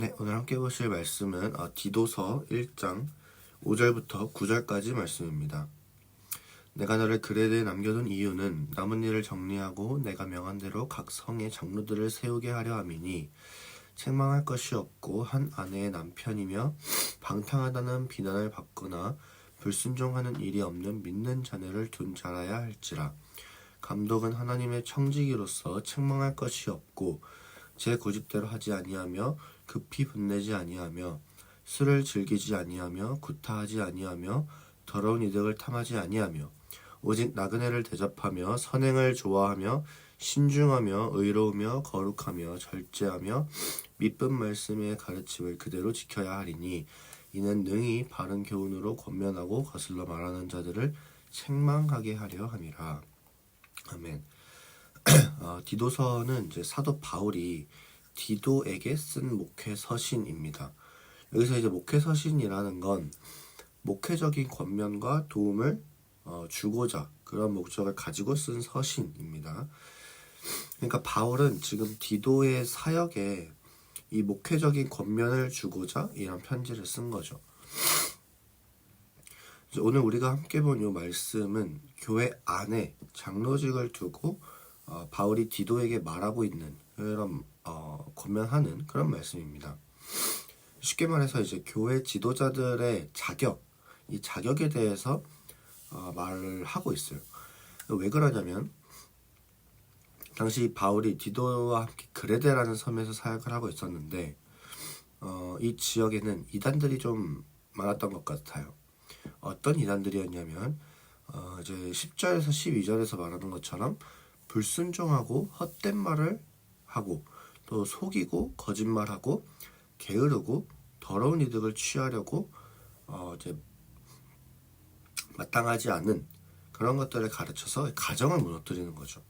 네, 오늘 함께 보실 말씀은 디도서 1장 5절부터 9절까지 말씀입니다. 내가 너를 그레드에 남겨둔 이유는 남은 일을 정리하고 내가 명한 대로 각 성의 장로들을 세우게 하려 함이니 책망할 것이 없고 한 아내의 남편이며 방탕하다는 비난을 받거나 불순종하는 일이 없는 믿는 자녀를 둔 자라야 할지라. 감독은 하나님의 청지기로서 책망할 것이 없고 제 고집대로 하지 아니하며 급히 분내지 아니하며 술을 즐기지 아니하며 구타하지 아니하며 더러운 이득을 탐하지 아니하며 오직 나그네를 대접하며 선행을 좋아하며 신중하며 의로우며 거룩하며 절제하며 미쁜 말씀의 가르침을 그대로 지켜야 하리니 이는 능히 바른 교훈으로 권면하고 거슬러 말하는 자들을 책망하게 하려 함이라. 아멘. 디도서는 이제 사도 바울이 디도에게 쓴 목회 서신입니다. 여기서 이제 목회 서신이라는 건 목회적인 권면과 도움을 주고자 그런 목적을 가지고 쓴 서신입니다. 그러니까 바울은 지금 디도의 사역에 이 목회적인 권면을 주고자 이런 편지를 쓴 거죠. 오늘 우리가 함께 본 이 말씀은 교회 안에 장로직을 두고 바울이 디도에게 말하고 있는 그런 권면하는 그런 말씀입니다. 쉽게 말해서 이제 교회 지도자들의 자격, 이 자격에 대해서 말을 하고 있어요. 왜 그러냐면 당시 바울이 디도와 함께 그레데라는 섬에서 사역을 하고 있었는데 이 지역에는 이단들이 좀 많았던 것 같아요. 어떤 이단들이었냐면 이제 10절에서 12절에서 말하는 것처럼 불순종하고 헛된 말을 하고 또 속이고 거짓말하고 게으르고 더러운 이득을 취하려고 이제 마땅하지 않은 그런 것들을 가르쳐서 가정을 무너뜨리는 거죠.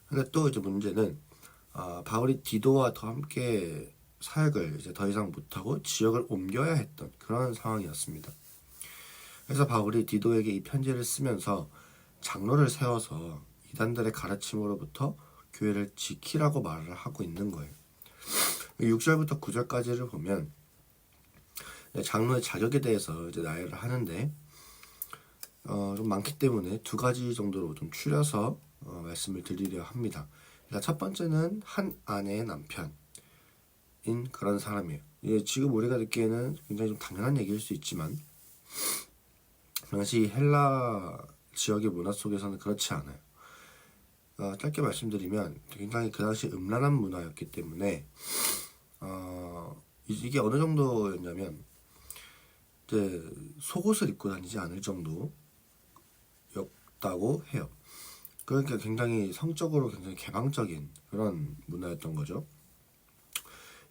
근데 또 이제 문제는 바울이 디도와 더 함께 사역을 이제 더 이상 못하고 지역을 옮겨야 했던 그런 상황이었습니다. 그래서 바울이 디도에게 이 편지를 쓰면서 장로를 세워서 이단들의 가르침으로부터 교회를 지키라고 말을 하고 있는 거예요. 6절부터 9절까지를 보면 장로의 자격에 대해서 이제 나열을 하는데 좀 많기 때문에 두 가지 정도로 좀 추려서 말씀을 드리려 합니다. 그러니까 첫 번째는 한 아내의 남편인 그런 사람이에요. 지금 우리가 듣기에는 굉장히 좀 당연한 얘기일 수 있지만 당시 헬라 지역의 문화 속에서는 그렇지 않아요. 짧게 말씀드리면 굉장히 그 당시 음란한 문화였기 때문에 이게 어느 정도였냐면 이제 속옷을 입고 다니지 않을 정도였다고 해요. 그러니까 굉장히 성적으로 굉장히 개방적인 그런 문화였던 거죠.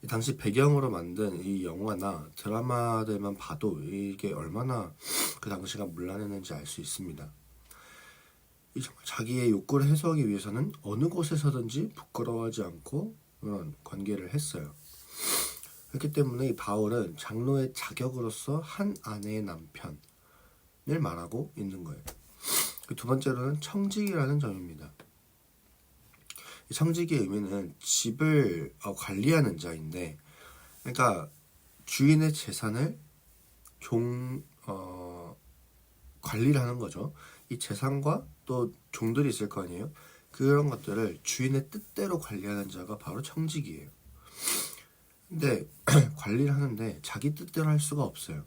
당시 배경으로 만든 이 영화나 드라마들만 봐도 이게 얼마나 그 당시가 문란했는지 알 수 있습니다. 자기의 욕구를 해소하기 위해서는 어느 곳에서든지 부끄러워하지 않고 그런 관계를 했어요. 그렇기 때문에 이 바울은 장로의 자격으로서 한 아내의 남편을 말하고 있는 거예요. 두 번째로는 청직이라는 점입니다. 청직의 의미는 집을 관리하는 자인데, 그러니까 주인의 재산을 관리를 하는 거죠. 이 재산과 또 종들이 있을 거 아니에요. 그런 것들을 주인의 뜻대로 관리하는 자가 바로 청직이에요. 근데 관리를 하는데 자기 뜻대로 할 수가 없어요.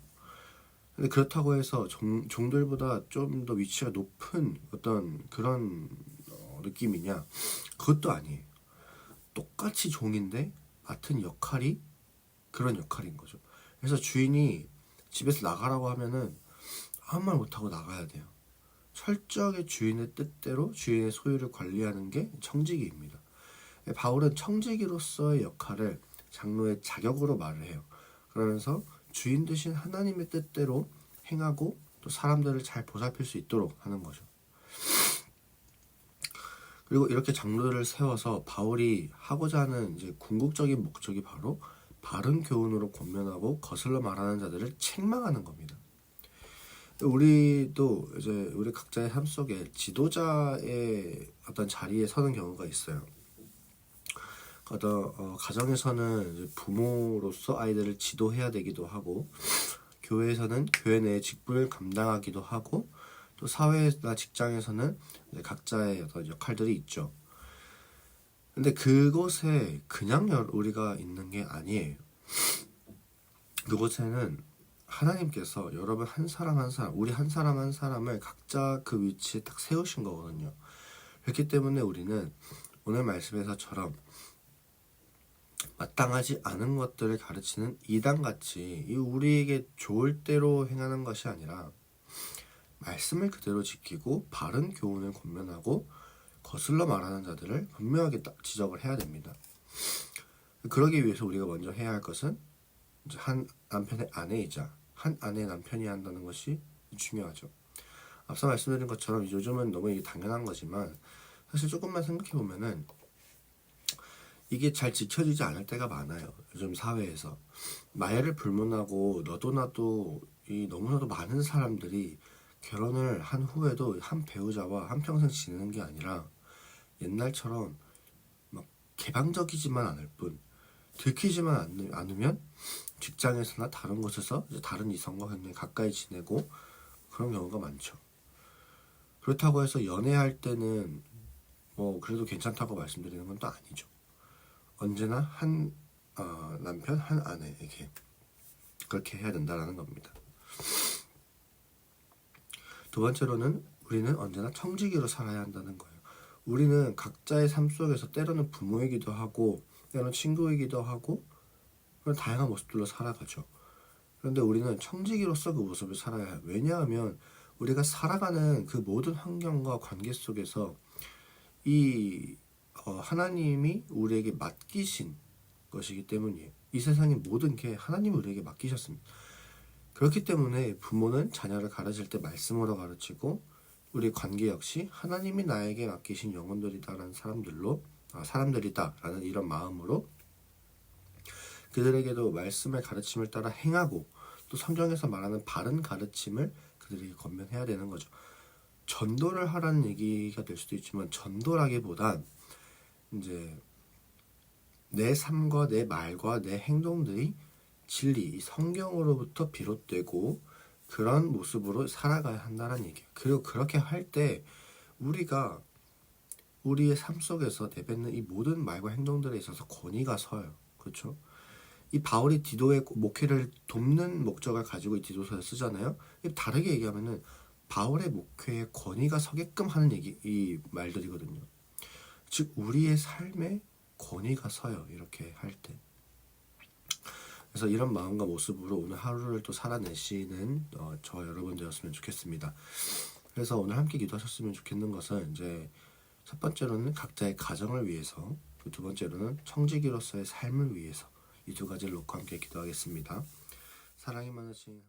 근데 그렇다고 해서 종들보다 좀 더 위치가 높은 어떤 그런 느낌이냐? 그것도 아니에요. 똑같이 종인데 맡은 역할이 그런 역할인 거죠. 그래서 주인이 집에서 나가라고 하면은 아무 말 못하고 나가야 돼요. 철저하게 주인의 뜻대로 주인의 소유를 관리하는 게 청지기입니다. 바울은 청지기로서의 역할을 장로의 자격으로 말을 해요. 그러면서 주인 되신 하나님의 뜻대로 행하고 또 사람들을 잘 보살필 수 있도록 하는 거죠. 그리고 이렇게 장로들을 세워서 바울이 하고자 하는 이제 궁극적인 목적이 바로 바른 교훈으로 권면하고 거슬러 말하는 자들을 책망하는 겁니다. 우리도 이제 우리 각자의 삶 속에 지도자의 어떤 자리에 서는 경우가 있어요. 가정에서는 이제 부모로서 아이들을 지도해야 되기도 하고, 교회에서는 교회 내의 직분을 감당하기도 하고, 또 사회나 직장에서는 이제 각자의 어떤 역할들이 있죠. 근데 그곳에 그냥 우리가 있는 게 아니에요. 그곳에는 하나님께서 여러분 한 사람 한 사람, 우리 한 사람 한 사람을 각자 그 위치에 딱 세우신 거거든요. 그렇기 때문에 우리는 오늘 말씀에서처럼 마땅하지 않은 것들을 가르치는 이단같이 우리에게 좋을 대로 행하는 것이 아니라 말씀을 그대로 지키고 바른 교훈을 권면하고 거슬러 말하는 자들을 분명하게 지적을 해야 됩니다. 그러기 위해서 우리가 먼저 해야 할 것은 한 남편의 아내이자 한 아내의 남편이 한다는 것이 중요하죠. 앞서 말씀드린 것처럼 요즘은 너무 이게 당연한 거지만 사실 조금만 생각해 보면은 이게 잘 지켜지지 않을 때가 많아요. 요즘 사회에서 마야를 불문하고 너도 나도 너무나도 많은 사람들이 결혼을 한 후에도 한 배우자와 한평생 지내는 게 아니라 옛날처럼 막 개방적이지만 않을 뿐 들키지만 않으면 직장에서나 다른 곳에서 이제 다른 이성과 굉장히 가까이 지내고 그런 경우가 많죠. 그렇다고 해서 연애할 때는 뭐 그래도 괜찮다고 말씀드리는 건 또 아니죠. 언제나 한 남편 한 아내에게 그렇게 해야 된다라는 겁니다. 두 번째로는 우리는 언제나 청지기로 살아야 한다는 거예요. 우리는 각자의 삶 속에서 때로는 부모이기도 하고 때로는 친구이기도 하고 그런 다양한 모습들로 살아가죠. 그런데 우리는 청지기로서 그 모습을 살아야 해요. 왜냐하면 우리가 살아가는 그 모든 환경과 관계 속에서 하나님이 우리에게 맡기신 것이기 때문이에요. 이 세상의 모든 게 하나님이 우리에게 맡기셨습니다. 그렇기 때문에 부모는 자녀를 가르칠 때 말씀으로 가르치고 우리 관계 역시 하나님이 나에게 맡기신 영혼들이다라는 사람들이다라는 이런 마음으로 그들에게도 말씀의 가르침을 따라 행하고 또 성경에서 말하는 바른 가르침을 그들에게 권면해야 되는 거죠. 전도를 하라는 얘기가 될 수도 있지만 전도라기보단 이제 내 삶과 내 말과 내 행동들이 진리, 성경으로부터 비롯되고 그런 모습으로 살아가야 한다는 얘기예요. 그리고 그렇게 할 때 우리가 우리의 삶 속에서 내뱉는 이 모든 말과 행동들에 있어서 권위가 서요. 그렇죠? 이 바울이 디도의 목회를 돕는 목적을 가지고 이 디도서를 쓰잖아요. 다르게 얘기하면은 바울의 목회에 권위가 서게끔 하는 이 말들이거든요. 즉 우리의 삶에 권위가 서요. 이렇게 할 때. 그래서 이런 마음과 모습으로 오늘 하루를 또 살아내시는 저 여러분 되었으면 좋겠습니다. 그래서 오늘 함께 기도하셨으면 좋겠는 것은 이제 첫 번째로는 각자의 가정을 위해서, 두 번째로는 청지기로서의 삶을 위해서 이 두 가지를 놓고 함께 기도하겠습니다. 사랑이 많으신